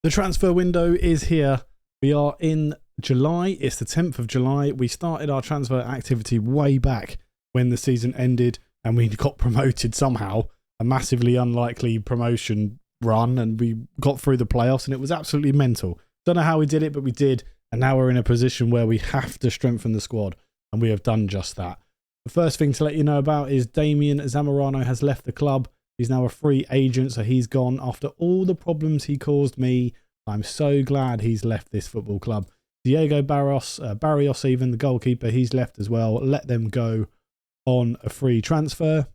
The transfer window is here. We are in July. It's the 10th of July. We started our transfer activity way back when the season ended and we got promoted somehow. A massively unlikely promotion run, and we got through the playoffs and it was absolutely mental. Don't know how we did it, but we did. And now we're in a position where we have to strengthen the squad, and we have done just that. The first thing to let you know about is Damian Zamorano has left the club. He's now a free agent, so he's gone after all the problems he caused me. I'm so glad he's left this football club. Diego Barrios even, the goalkeeper, he's left as well. Let them go on a free transfer.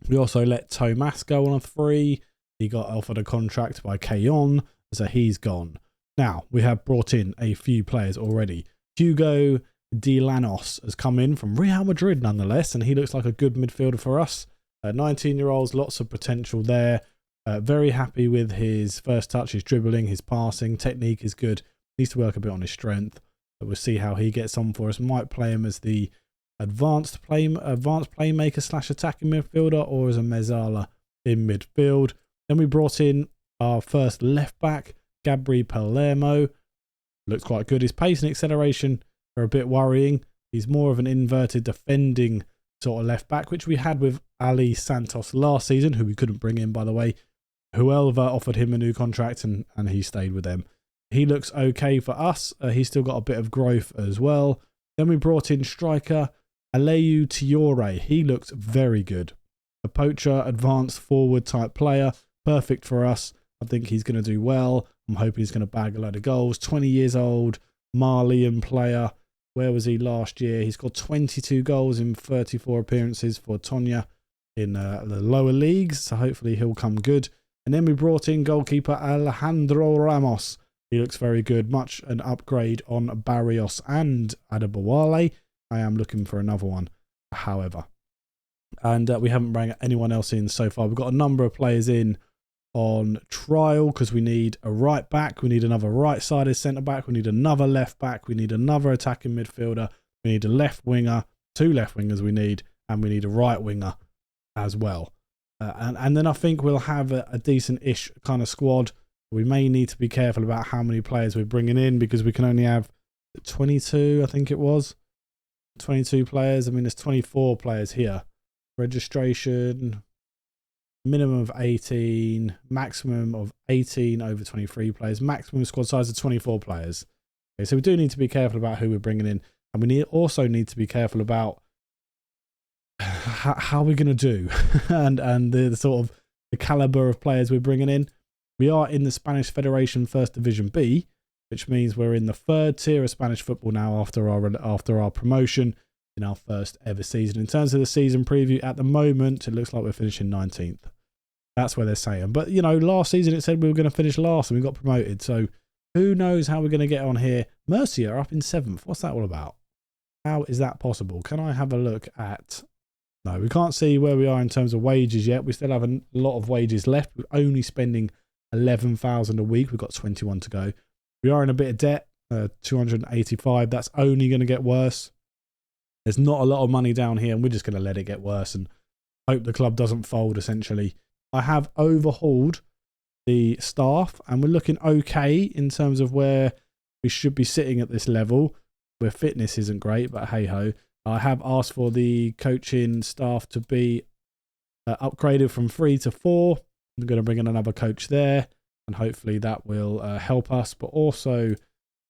We also let Tomas go on a free. He got offered a contract by Keyon, so he's gone. Now, we have brought in a few players already. Hugo Dilanos has come in from Real Madrid nonetheless, and he looks like a good midfielder for us. 19-year-olds, lots of potential there. Very happy with his first touch, his dribbling, his passing. Technique is good. Needs to work a bit on his strength. But we'll see how he gets on for us. Might play him as the advanced playmaker / attacking midfielder, or as a mezzala in midfield. Then we brought in our first left back, Gabri Palermo. Looks quite good. His pace and acceleration are a bit worrying. He's more of an inverted defending sort of left back, which we had with Ali Santos last season, who we couldn't bring in, by the way. Whoever offered him a new contract, and he stayed with them. He looks okay for us. He's still got a bit of growth as well. Then we brought in striker Aleyu Tiore. He looks very good. A poacher, advanced forward type player. Perfect for us. I think he's going to do well. I'm hoping he's going to bag a load of goals. 20 years old, Malian player. Where was he last year? He scored 22 goals in 34 appearances for Tonya in the lower leagues. So hopefully he'll come good. And then we brought in goalkeeper Alejandro Ramos. He looks very good. Much an upgrade on Barrios and Adebawale. I am looking for another one, however. And we haven't brought anyone else in so far. We've got a number of players in on trial because we need a right back, we need another right-sided centre-back, we need another left-back, we need another attacking midfielder, we need a left winger, 2 left wingers we need, and we need a right winger as well. And then I think we'll have a decent-ish kind of squad. We may need to be careful about how many players we're bringing in because we can only have 22, I think it was. 22 players. I mean, there's 24 players here. Registration, minimum of 18, maximum of 18 over 23 players, maximum squad size of 24 players. Okay, so we do need to be careful about who we're bringing in, and we also need to be careful about how we're going to do and the sort of the caliber of players we're bringing in. We are in the Spanish Federation First Division B, which means we're in the 3rd tier of Spanish football now after our promotion in our first ever season. In terms of the season preview, at the moment, it looks like we're finishing 19th. That's where they're saying. But, you know, last season it said we were going to finish last and we got promoted. So who knows how we're going to get on here. Murcia are up in 7th. What's that all about? How is that possible? Can I have a look at... No, we can't see where we are in terms of wages yet. We still have a lot of wages left. We're only spending 11,000 a week. We've got 21 to go. We are in a bit of debt, 285. That's only going to get worse. There's not a lot of money down here, and we're just going to let it get worse and hope the club doesn't fold, essentially. I have overhauled the staff, and we're looking okay in terms of where we should be sitting at this level, where fitness isn't great, but hey-ho. I have asked for the coaching staff to be upgraded from 3 to 4. I'm going to bring in another coach there, and hopefully that will help us, but also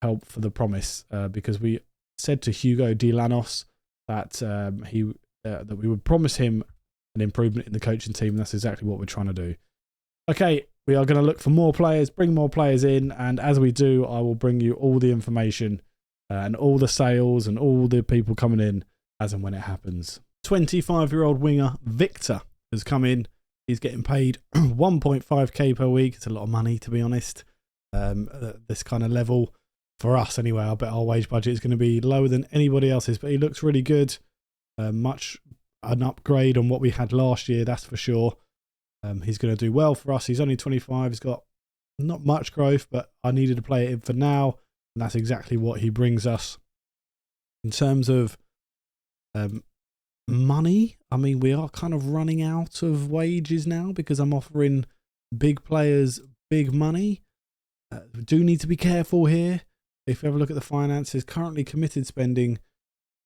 help for the promise, because we said to Hugo Dilanos that that we would promise him an improvement in the coaching team, and that's exactly what we're trying to do. Okay, we are going to look for more players, bring more players in, and as we do, I will bring you all the information and all the sales and all the people coming in as and when it happens. 25-year-old winger Victor has come in. He's getting paid 1.5k per week. It's a lot of money, to be honest. This kind of level for us anyway. I bet our wage budget is going to be lower than anybody else's, but he looks really good. Much an upgrade on what we had last year, that's for sure. He's going to do well for us. He's only 25. He's got not much growth, but I needed to play it in for now, and that's exactly what he brings us. In terms of money, I mean, we are kind of running out of wages now because I'm offering big players big money. We do need to be careful here. If you have a look at the finances, currently committed spending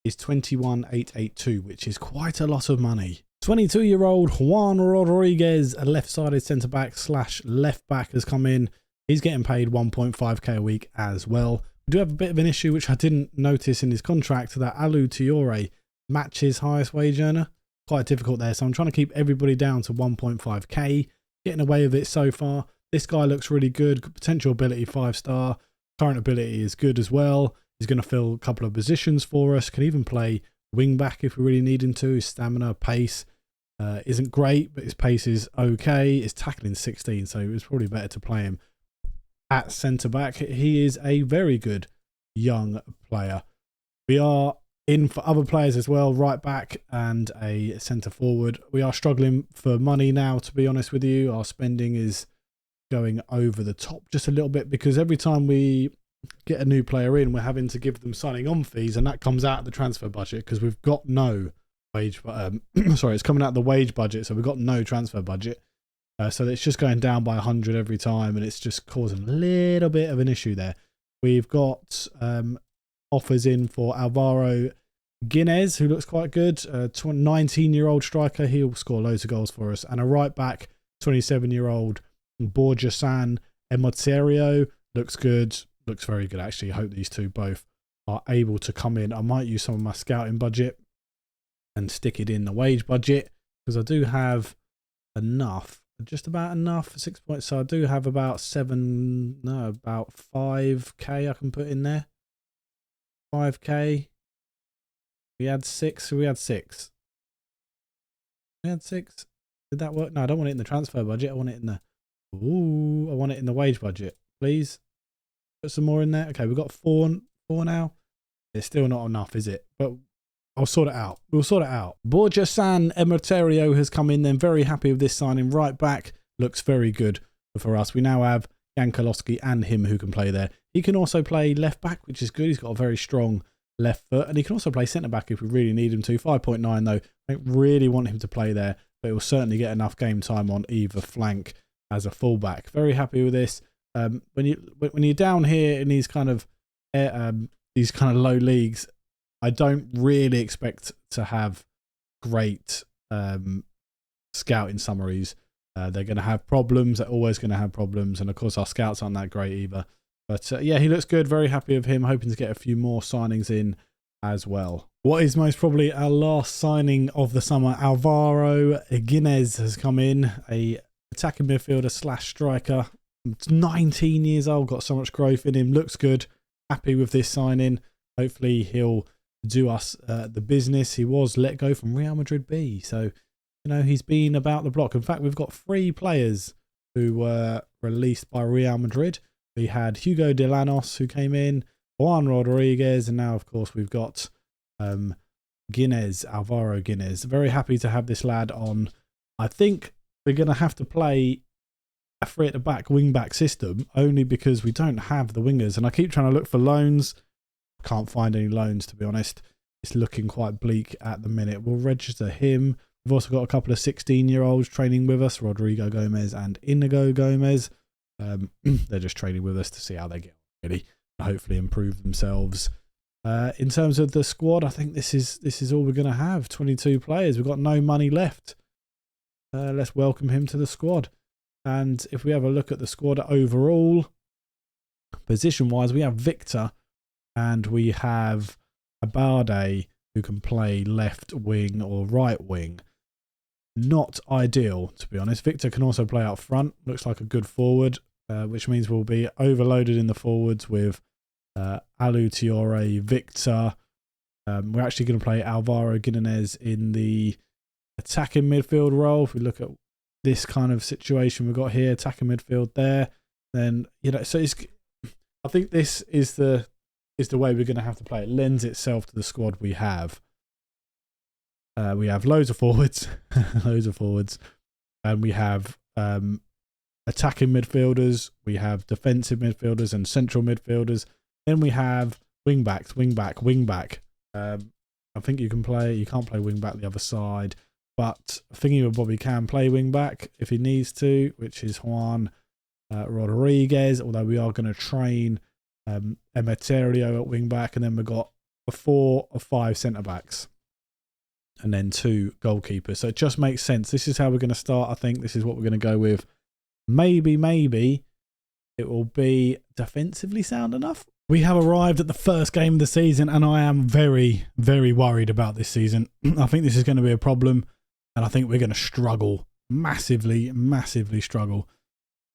is 21,882, which is quite a lot of money. 22-year-old Juan Rodriguez, a left-sided centre-back / left-back, has come in. He's getting paid 1.5k a week as well. We do have a bit of an issue, which I didn't notice in his contract, that Alu Tiore matches highest wage earner. Quite difficult there, so I'm trying to keep everybody down to 1.5k. Getting away with it so far. This guy looks really good. Potential ability 5-star. Current ability is good as well. He's going to fill a couple of positions for us. Can even play wing back if we really need him to. His stamina, pace isn't great, but his pace is okay. His tackling 16, so it was probably better to play him at centre back. He is a very good young player. We are in for other players as well, right back and a centre forward. We are struggling for money now, to be honest with you. Our spending is going over the top just a little bit, because every time we get a new player in, we're having to give them signing on fees, and that comes out of the transfer budget because we've got no wage. Sorry, it's coming out of the wage budget, so we've got no transfer budget. So it's just going down by 100 every time, and it's just causing a little bit of an issue there. We've got offers in for Alvaro Guinness, who looks quite good. 19-year-old striker, he'll score loads of goals for us. And a right back, 27-year-old Borja Emeterio, looks good. Looks very good, actually. I hope these two both are able to come in. I might use some of my scouting budget and stick it in the wage budget, because I do have enough, just about enough for 6 points. So I do have about 5k I can put in there. 5k. We had 6. We had 6. We had 6. Did that work? No, I don't want it in the transfer budget. I want it in the... Ooh, I want it in the wage budget. Please. Put some more in there. Okay, we've got 4 now. It's still not enough, is it? But I'll sort it out. We'll sort it out. Borja Emeterio has come in then. Very happy with this signing. Right back. Looks very good for us. We now have Jankalowski and him who can play there. He can also play left back, which is good. He's got a very strong left foot, and he can also play centre back if we really need him to. 5.9 though. I don't really want him to play there, but he will certainly get enough game time on either flank as a fullback. Very happy with this. When you're down here in these kind of low leagues, I don't really expect to have great scouting summaries. They're going to have problems. They're always going to have problems, and of course our scouts aren't that great either. But yeah, he looks good. Very happy with him. Hoping to get a few more signings in as well. What is most probably our last signing of the summer, Alvaro Guinness has come in, a attacking midfielder / striker. 19 years old, got so much growth in him. Looks good. Happy with this signing. Hopefully he'll do us the business. He was let go from Real Madrid B, so you know he's been about the block. In fact, we've got 3 players who were released by Real Madrid. We had Hugo de Lanos who came in, Juan Rodriguez, and now of course we've got Guinness, Alvaro Guinness. Very happy to have this lad on. I think we're going to have to play a free at the back wing back system, only because we don't have the wingers, and I keep trying to look for loans. Can't find any loans, to be honest. It's looking quite bleak at the minute. We'll register him. We've also got a couple of 16-year-olds training with us, Rodrigo Gomez and Inigo Gomez. They're just training with us to see how they get on, really, and hopefully improve themselves. In terms of the squad, I think this is all we're going to have. 22 players. We've got no money left. Let's welcome him to the squad. And if we have a look at the squad overall, position-wise, we have Victor and we have Abade, who can play left wing or right wing. Not ideal, to be honest. Victor can also play out front. Looks like a good forward, which means we'll be overloaded in the forwards with Alu Tiore, Victor. We're actually going to play Alvaro Guinness in the attacking midfield role. If we look at this kind of situation we've got here, attacking midfield there, then you know, so it's, I think this is the way we're going to have to play. It lends itself to the squad we have. We have loads of forwards, and we have attacking midfielders, we have defensive midfielders and central midfielders. Then we have wing backs, wing back. I think you can't play wing back the other side, but thinking of Bobby can play wing back if he needs to, which is Juan Rodriguez, although we are going to train Emeterio at wing back, and then we've got a 4 or 5 centre backs and then 2 goalkeepers. So it just makes sense. This is how we're going to start. I think this is what we're going to go with. Maybe it will be defensively sound enough. We have arrived at the first game of the season, and I am very, very worried about this season. I think this is going to be a problem, and I think we're going to struggle massively struggle.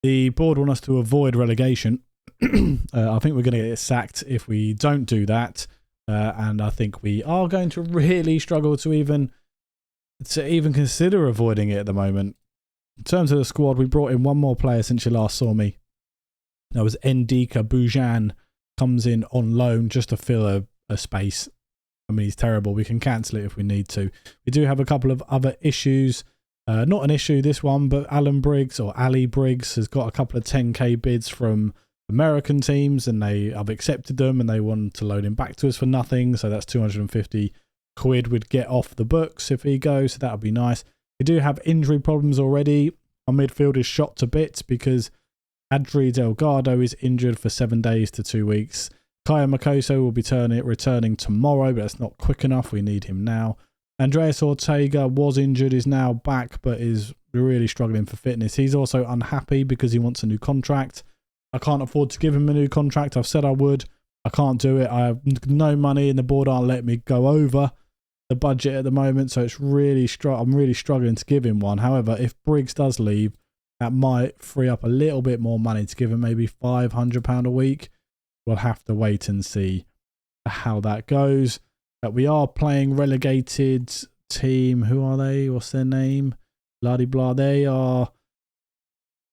The board want us to avoid relegation. I think we're going to get sacked if we don't do that, and I think we are going to really struggle to even consider avoiding it at the moment. In terms of the squad, we brought in 1 more player since you last saw me. That was Ndika Bujan. Comes in on loan just to fill a space. I mean, he's terrible. We can cancel it if we need to. We do have a couple of other issues. Not an issue, this one, but Ali Briggs has got a couple of 10k bids from American teams, and I've accepted them, and they want to loan him back to us for nothing. So that's 250 quid we'd get off the books if he goes. So that would be nice. We do have injury problems already. Our midfield is shot to bits because Adri Delgado is injured for 7 days to 2 weeks. Kaya Makoso will be returning tomorrow, but that's not quick enough. We need him now. Andreas Ortega was injured, is now back, but is really struggling for fitness. He's also unhappy because he wants a new contract. I can't afford to give him a new contract. I've said I would. I can't do it. I have no money, and the board aren't letting me go over the budget at the moment, so it's really I'm really struggling to give him one. However, if Briggs does leave, that might free up a little bit more money to give him maybe £500 a week. We'll have to wait and see how that goes. We are playing relegated team. Who are they? What's their name? Blah-de-blah. They are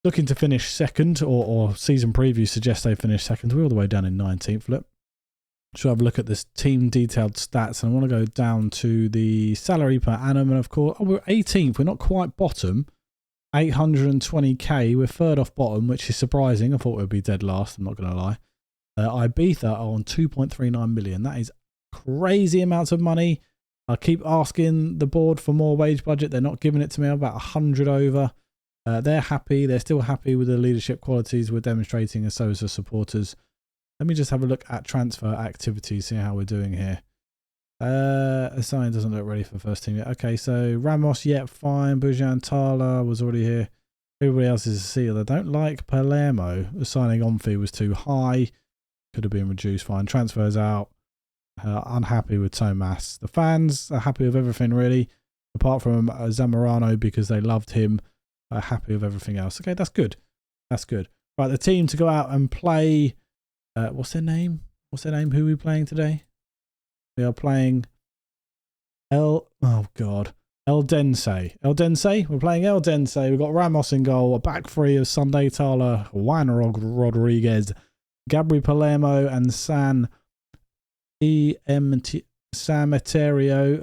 looking to finish second, or season preview suggests they finish second. We're all the way down in 19th. Look. Should have a look at this team detailed stats, and I want to go down to the salary per annum. And of course, we're 18th. We're not quite bottom. 820k. We're third off bottom, which is surprising. I thought we'd be dead last. I'm not going to lie. Ibiza are on 2.39 million. That is crazy amounts of money. I keep asking the board for more wage budget. They're not giving it to me. I'm about 100 over. They're happy. They're still happy with the leadership qualities we're demonstrating, and so is the supporters. Let me just have a look at transfer activity, see how we're doing here. Assign doesn't look ready for the first team yet. Okay, so Ramos, yet fine. Bujan Tala was already here. Everybody else is a seal. They don't like Palermo. The signing on fee was too high. Could have been reduced. Fine. Transfers out. Unhappy with Tomas. The fans are happy with everything, really. Apart from Zamorano, because they loved him. Happy with everything else. Okay, that's good. That's good. Right, the team to go out and play. What's their name? What's their name? Who are we playing today? We are playing El Dense. We're playing El Dense. We've got Ramos in goal. A back three of Sunday Tala, Juan Rodriguez, Gabri Palermo, and San Emeterio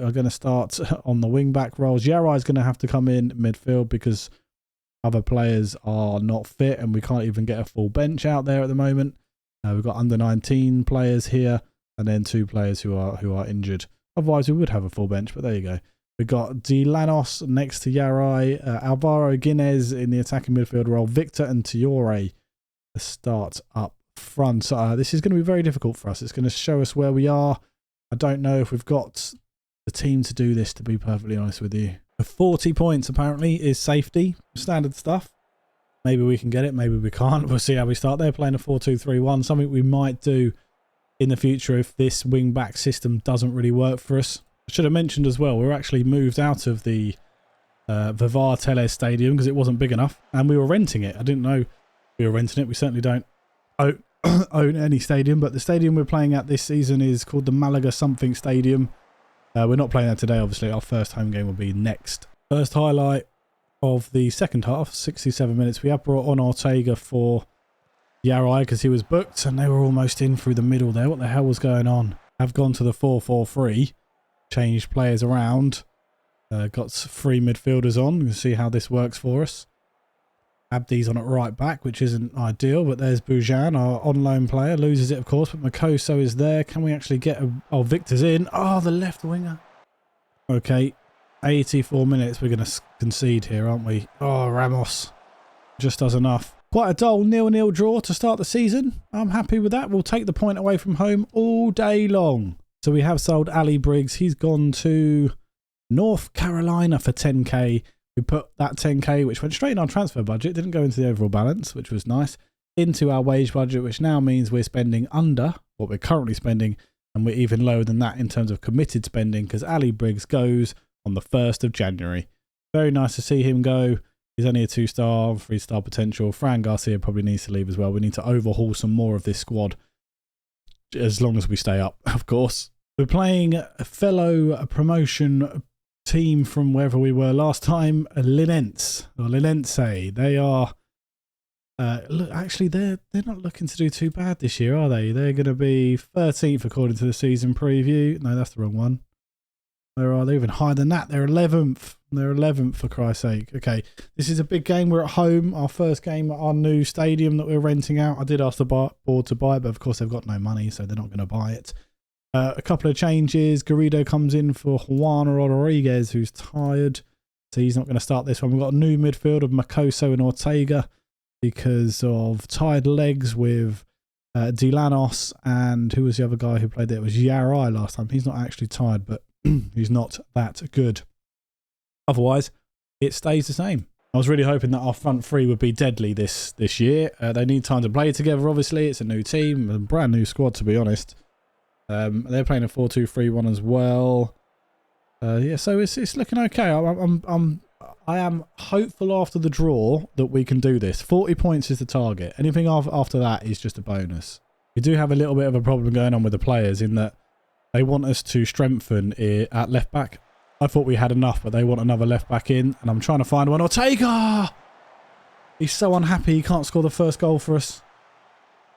are going to start on the wing back roles. Yarai is going to have to come in midfield because other players are not fit, and we can't even get a full bench out there at the moment. We've got under 19 players here, and then 2 players who are injured. Otherwise, we would have a full bench, but there you go. We've got Dilanos next to Yarai, Alvaro Guinness in the attacking midfield role, Victor and Tiore start up front. This is going to be very difficult for us. It's going to show us where we are. I don't know if we've got the team to do this, to be perfectly honest with you. The 40 points apparently is safety, standard stuff. Maybe we can get it, maybe we can't. We'll see how we start. They're playing a 4-2-3-1, something we might do in the future if this wing-back system doesn't really work for us. I should have mentioned as well, we're actually moved out of the Vivar Tele Stadium because it wasn't big enough, and we were renting it. I didn't know we were renting it. We certainly don't own any stadium, but the stadium we're playing at this season is called the Malaga something Stadium. We're not playing that today, obviously. Our first home game will be next. First highlight of the second half, 67 minutes. We have brought on Ortega for Yarai because he was booked, and they were almost in through the middle there. What the hell was going on? I've gone to the 4-4-3, changed players around, got 3 midfielders on. You can see how this works for us. Abdi's on at right back, which isn't ideal, but there's Bujan, our on-loan player. Loses it, of course, but Makoso is there. Can we actually get Oh, Victor's in. Oh, the left winger. Okay, 84 minutes. We're going to concede here, aren't we? Oh, Ramos just does enough. Quite a dull 0-0 draw to start the season. I'm happy with that. We'll take the point away from home all day long. So we have sold Ali Briggs. He's gone to North Carolina for 10k. We put that 10k, which went straight in our transfer budget, didn't go into the overall balance, which was nice, into our wage budget, which now means we're spending under what we're currently spending, and we're even lower than that in terms of committed spending because Ali Briggs goes on the 1st of January. Very nice to see him go. He's only a 2-star, 3-star potential. Fran Garcia probably needs to leave as well. We need to overhaul some more of this squad as long as we stay up, of course. We're playing a fellow promotion team from wherever we were last time, Linense. They are look, actually they're not looking to do too bad this year, are they? They're going to be 13th according to the season preview. No, that's the wrong one. Where are they? Even higher than that. They're 11th. They're 11th for Christ's sake. Okay, this is a big game. We're at home. Our first game at our new stadium that we're renting out. I did ask the board to buy it, but of course they've got no money, so they're not going to buy it. A couple of changes. Garrido comes in for Juan Rodriguez, who's tired, so he's not going to start this one. We've got a new midfield of Makoso and Ortega because of tired legs with Dilanos, and who was the other guy who played there? It was Yarai last time. He's not actually tired, but he's not that good. Otherwise, it stays the same. I was really hoping that our front three would be deadly this year. They need time to play together, obviously. It's a new team, a brand new squad, to be honest. They're playing a 4-2-3-1 as well. Yeah, so it's looking okay. I am hopeful after the draw that we can do this. 40 points is the target. Anything after that is just a bonus. We do have a little bit of a problem going on with the players in that they want us to strengthen at left back. I thought we had enough, but they want another left back in, and I'm trying to find one. Ortega! He's so unhappy he can't score the first goal for us.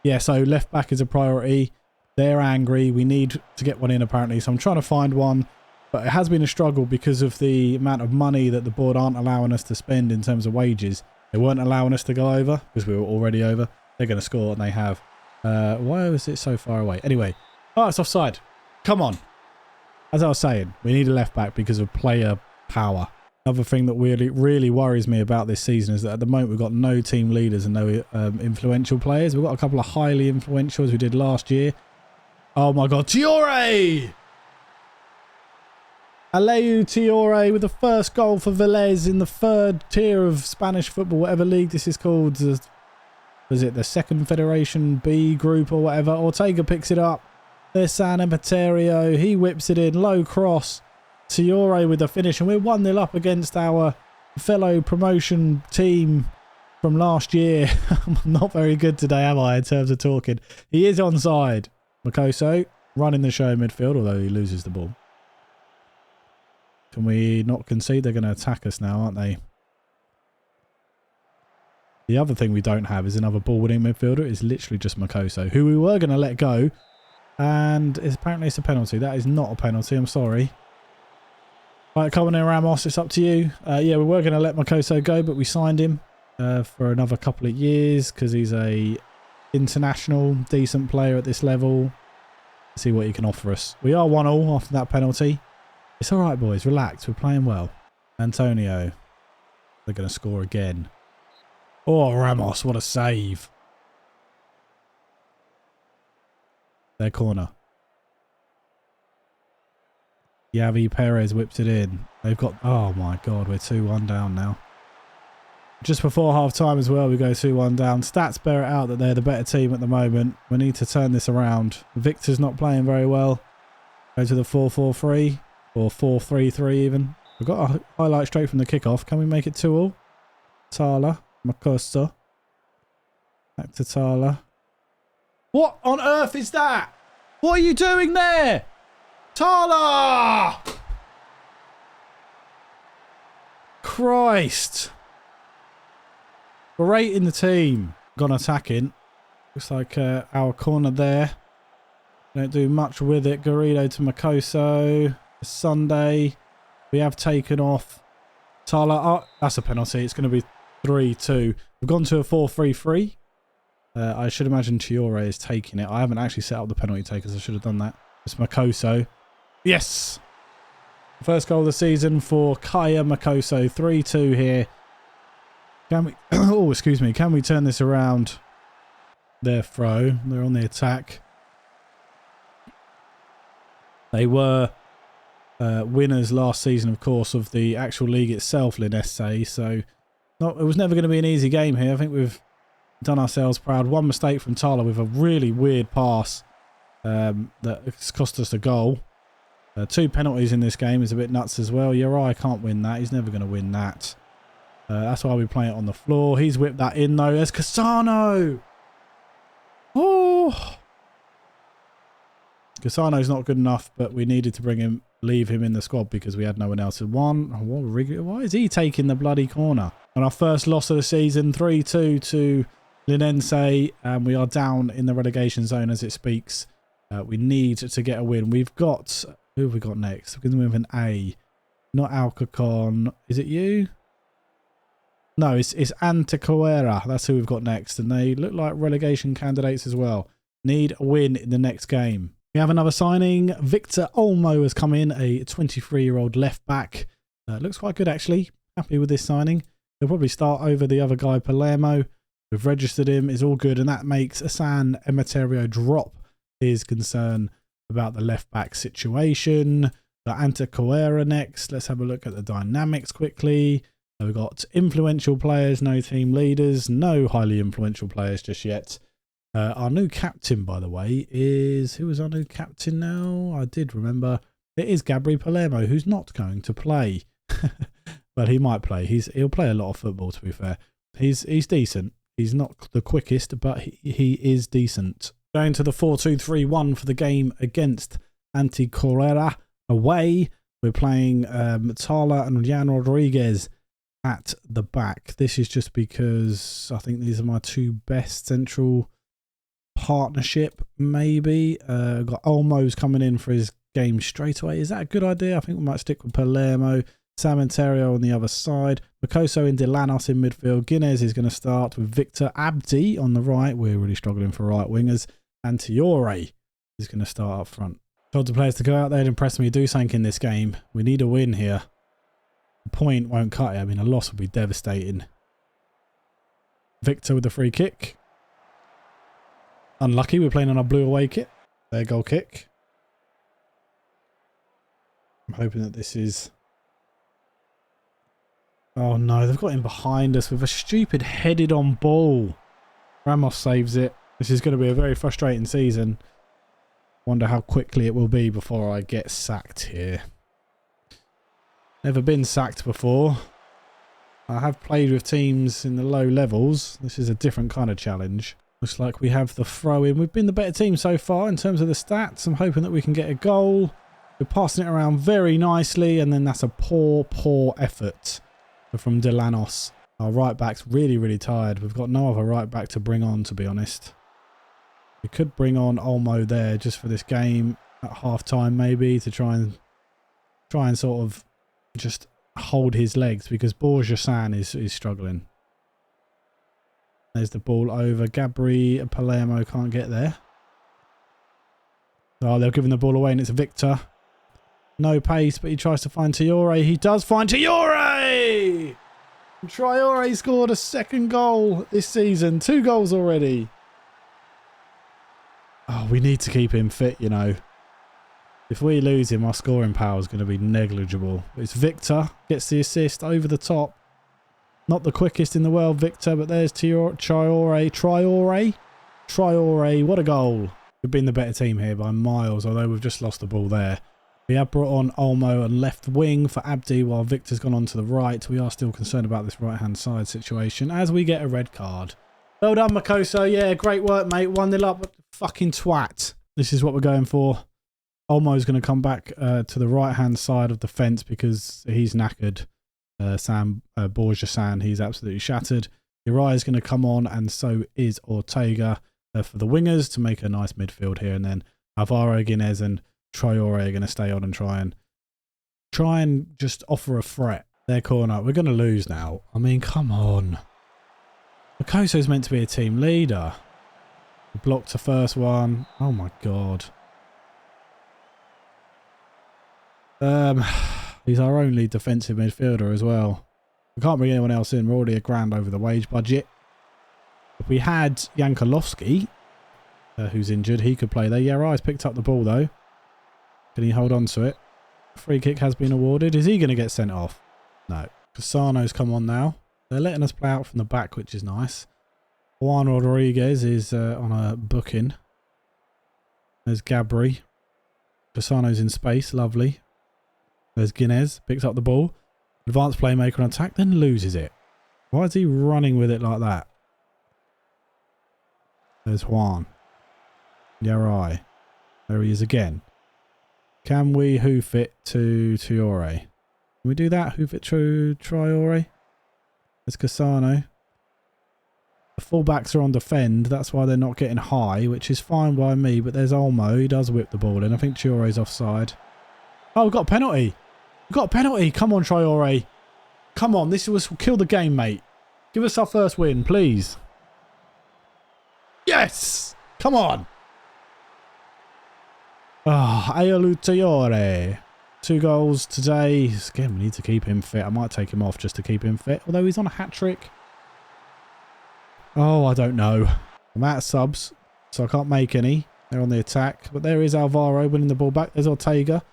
Yeah, so left back is a priority. They're angry. We need to get one in, apparently. So I'm trying to find one. But it has been a struggle because of the amount of money that the board aren't allowing us to spend in terms of wages. They weren't allowing us to go over because we were already over. They're going to score, and they have. Why was it so far away? Anyway. Oh, it's offside. Come on. As I was saying, we need a left back because of player power. Another thing that really worries me about this season is that at the moment we've got no team leaders and no influential players. We've got a couple of highly influential as we did last year. Oh my God, Tiore! Aleu Tiore with the first goal for Velez in the 3rd tier of Spanish football, whatever league this is called. Was it the 2nd Federation B group or whatever? Ortega picks it up. There's San Emeterio. He whips it in. Low cross. Tiore with the finish. And we're 1-0 up against our fellow promotion team from last year. I'm not very good today, am I, in terms of talking? He is onside. Makoso running the show in midfield, although he loses the ball. Can we not concede? They're going to attack us now, aren't they? The other thing we don't have is another ball-winning midfielder. It's literally just Makoso, who we were going to let go. And apparently it's a penalty. That is not a penalty. I'm sorry. Right, coming in, Ramos. It's up to you. Yeah, we were going to let Makoso go, but we signed him for another couple of years because he's a international, decent player at this level. Let's see what he can offer us. We are 1-1 after that penalty. It's all right, boys. Relax. We're playing well. Antonio. They're going to score again. Oh, Ramos. What a save. Their corner. Yavi Perez whips it in. They've got... Oh, my God. We're 2-1 down now. Just before half-time as well, we go 2-1 down. Stats bear it out that they're the better team at the moment. We need to turn this around. Victor's not playing very well. Go to the 4-4-3 or 4-3-3 even. We've got a highlight straight from the kickoff. Can we make it 2-2? Tala. Makosta. Back to Tala. What on earth is that? What are you doing there? Tala! Christ. Great in the team. Gone attacking. Looks like our corner there. Don't do much with it. Garrido to Makoso. Sunday. We have taken off Tala. Oh, that's a penalty. It's going to be 3-2. We've gone to a 4-3-3. I should imagine Tiore is taking it. I haven't actually set up the penalty takers. I should have done that. It's Makoso. Yes! First goal of the season for Kaya Makoso. 3-2 here. Can we... oh, excuse me. Can we turn this around? Their throw. They're on the attack. They were winners last season, of course, of the actual league itself, Linesse. So it was never going to be an easy game here. I think we've done ourselves proud. One mistake from Tala with a really weird pass that cost us a goal. 2 penalties in this game is a bit nuts as well. Uri can't win that. He's never going to win that. That's why we play it on the floor. He's whipped that in though. There's Cassano. Oh, Cassano's not good enough, but we needed to leave him in the squad because we had no one else. Why is he taking the bloody corner? And our first loss of the season, 3-2 to Linense, and we are down in the relegation zone as it speaks. We need to get a win. We've got... Who have we got next? We're going to move an A. Not Alcacon. Is it you? No, it's Antequera. That's who we've got next. And they look like relegation candidates as well. Need a win in the next game. We have another signing. Victor Olmo has come in, a 23-year-old left back. Looks quite good, actually. Happy with this signing. He'll probably start over the other guy, Palermo. We've registered him. It's all good. And that makes San Emeterio drop his concern about the left back situation. Got Antequera next. Let's have a look at the dynamics quickly. We've got influential players, no team leaders, no highly influential players just yet. Our new captain, by the way, is... Who is our new captain now? I did remember. It is Gabri Palermo, who's not going to play. But he might play. He'll play a lot of football, to be fair. He's decent. He's not the quickest, but he is decent. Going to the 4-2-3-1 for the game against Antequera away. We're playing Tala and Jan Rodriguez at the back. This is just because I think these are my 2 best central partnership, maybe. Got Olmo's coming in for his game straight away. Is that a good idea? I think we might stick with Palermo. Samanterio on the other side. Makoso and Delanos in midfield. Guinness is going to start with Victor Abdi on the right. We're really struggling for right wingers. And Tiore is going to start up front. Told the players to go out there and impress me. Do something in this game. We need a win here. A point won't cut it. I mean, a loss would be devastating. Victor with the free kick. Unlucky. We're playing on our blue away kit. Their goal kick. I'm hoping that this is... Oh no, they've got him behind us with a stupid headed on ball. Ramos saves it. This is going to be a very frustrating season. Wonder how quickly it will be before I get sacked here. Never been sacked before. I have played with teams in the low levels. This is a different kind of challenge. Looks like we have the throw in. We've been the better team so far in terms of the stats. I'm hoping that we can get a goal. We're passing it around very nicely, and then that's a poor effort from Delanos. Our right back's really, really tired. We've got no other right back to bring on, to be honest. We could bring on Olmo there just for this game at half time, maybe, to try and sort of just hold his legs, because Borja-san is struggling. There's the ball over. Gabri Palermo can't get there. Oh, they're giving the ball away, and it's Victor. No pace, but he tries to find Tiore. He does find Tiore! Traore scored a 2nd goal this season. 2 goals already. Oh, we need to keep him fit, you know. If we lose him, our scoring power is going to be negligible. It's Victor. Gets the assist over the top. Not the quickest in the world, Victor, but there's Traore. Traore, what a goal. We've been the better team here by miles, although we've just lost the ball there. We have brought on Olmo on left wing for Abdi while Victor's gone on to the right. We are still concerned about this right-hand side situation as we get a red card. Well done, Makoso. Yeah, great work, mate. 1-0 up. Fucking twat. This is what we're going for. Olmo's going to come back to the right-hand side of the fence because he's knackered. Borja-san, he's absolutely shattered. Uriah's going to come on, and so is Ortega for the wingers to make a nice midfield here. And then Alvaro Guinness and Traore are going to stay on and try and just offer a threat. Their corner. We're going to lose now. I mean, come on. Makoso's meant to be a team leader. Blocked the first one. Oh my god. He's our only defensive midfielder as well. We can't bring anyone else in. We're already £1,000 over the wage budget. If we had Yankolovsky, who's injured, he could play there. Yeah, Rye's picked up the ball though. Can he hold on to it? Free kick has been awarded. Is he going to get sent off? No. Cassano's come on now. They're letting us play out from the back, which is nice. Juan Rodriguez is on a booking. There's Gabri. Cassano's in space. Lovely. There's Guinness. Picks up the ball. Advanced playmaker on attack, then loses it. Why is he running with it like that? There's Juan. Yarai. There he is again. Can we hoof it to Traore? Can we do that? Hoof it to Traore? There's Cassano. The fullbacks are on defend. That's why they're not getting high, which is fine by me. But there's Olmo. He does whip the ball in. I think Traore's offside. Oh, we've got a penalty. We've got a penalty. Come on, Traore. Come on. This was kill the game, mate. Give us our first win, please. Yes! Come on. Ah, oh, Ayolu Traore. 2 goals today. Again, we need to keep him fit. I might take him off just to keep him fit. Although he's on a hat-trick. Oh, I don't know. I'm out of subs, so I can't make any. They're on the attack. But there is Alvaro winning the ball back. There's Ortega.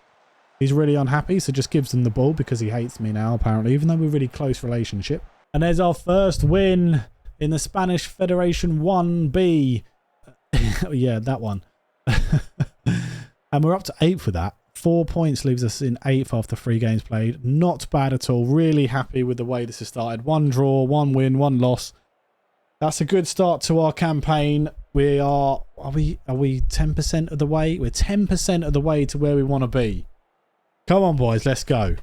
He's really unhappy, so just gives them the ball because he hates me now, apparently, even though we're really close relationship. And there's our first win in the Spanish Federation 1B. Yeah, that one. And we're up to 8th with that. 4 points leaves us in 8th after 3 games played. Not bad at all. Really happy with the way this has started. 1 draw, 1 win, 1 loss. That's a good start to our campaign. We are we 10% of the way? We're 10% of the way to where we want to be. Come on, boys, let's go.